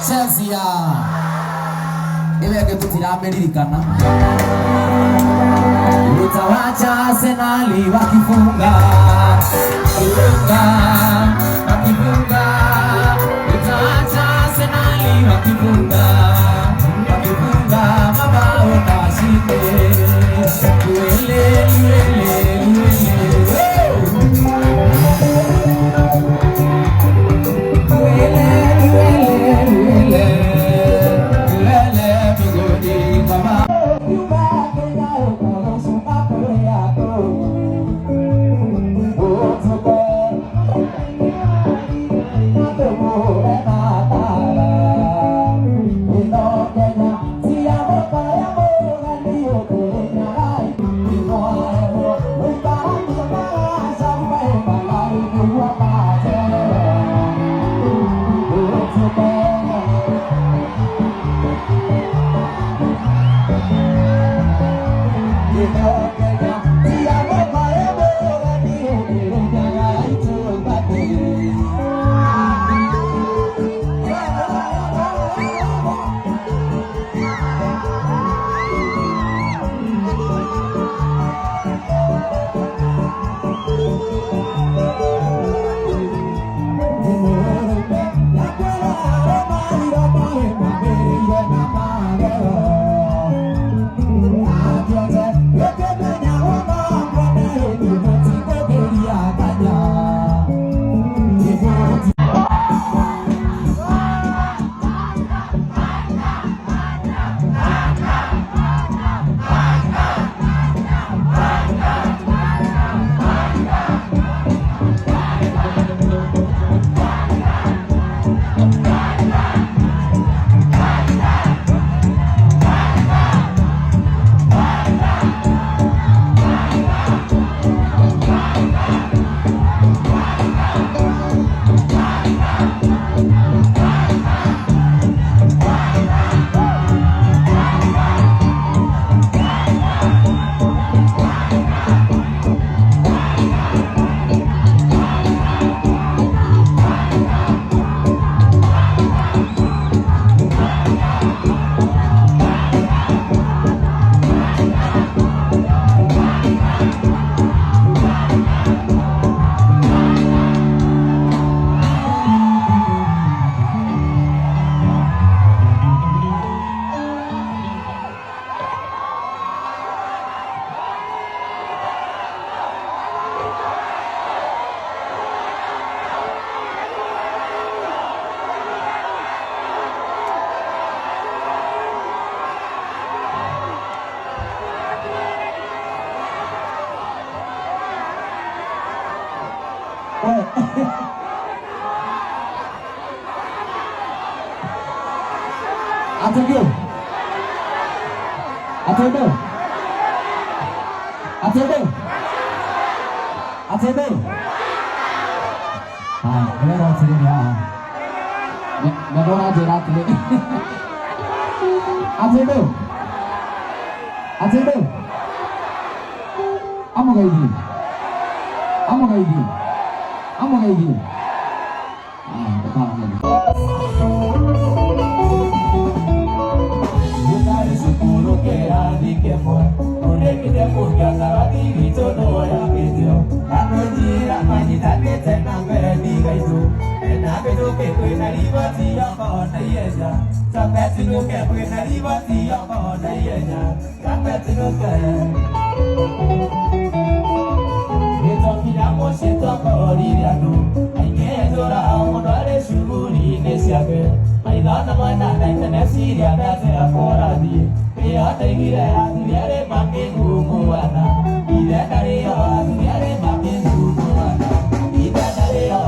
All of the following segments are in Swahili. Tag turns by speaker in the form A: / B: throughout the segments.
A: Chelsea iweke tutirameririkana utawacha Arsenal wakifunga utawacha Arsenal wakifunga mabao na washinde uele Atendo. Atendo. Atendo. Atendo. Ini orang sini ya. Nggak aja ratu. Atendo. Atendo. Amo kayak gini. Amo kayak gini. Amo kayak gini. Betul lagi. Bukan sepuluh kera di kemo, udah kita punya sarati gitu doa gitu. Aku jirak maju tapi tenang berdi gitu. Enak itu kue nari bati yang kau naya, sampai tunggu kue nari bati yang kau naya, sampai tunggu Itu tidak mau seto kau dirianu, aye dora mau dore syukuri nesiabe. Maila nama nada internet siria nasi akoradi, pria tegira diriare makin gumuana, tidak dari ya diriare makin gumuana, tidak dari ya.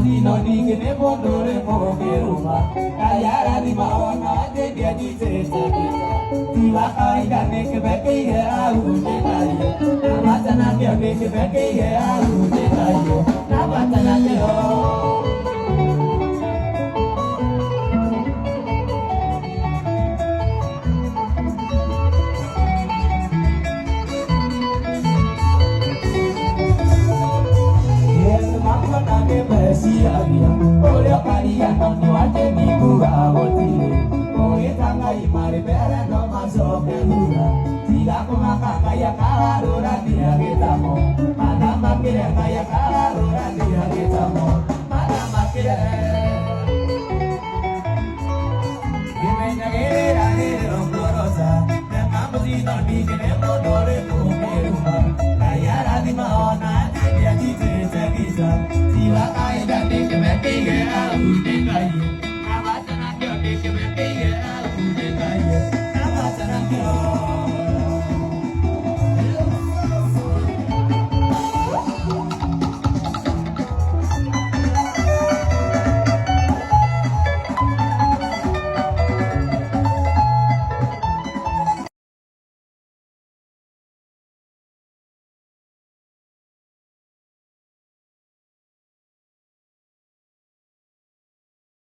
A: Dino ni kene bondore mo keruma ayara di mawana de dia di tete tiwa kai kane ke beke ya uje kai amatana ke beke ya uje kai amatana ke Sia oleh kalian noni wajah di gua woti oleh tangai mari beren no masuk ke gua tidak aku makan kayak kalaruran dia kita mau mana makin kayak kalaruran dia kita mau mana makin gimana gini dari romborosa dan kamu di noni kene bodoh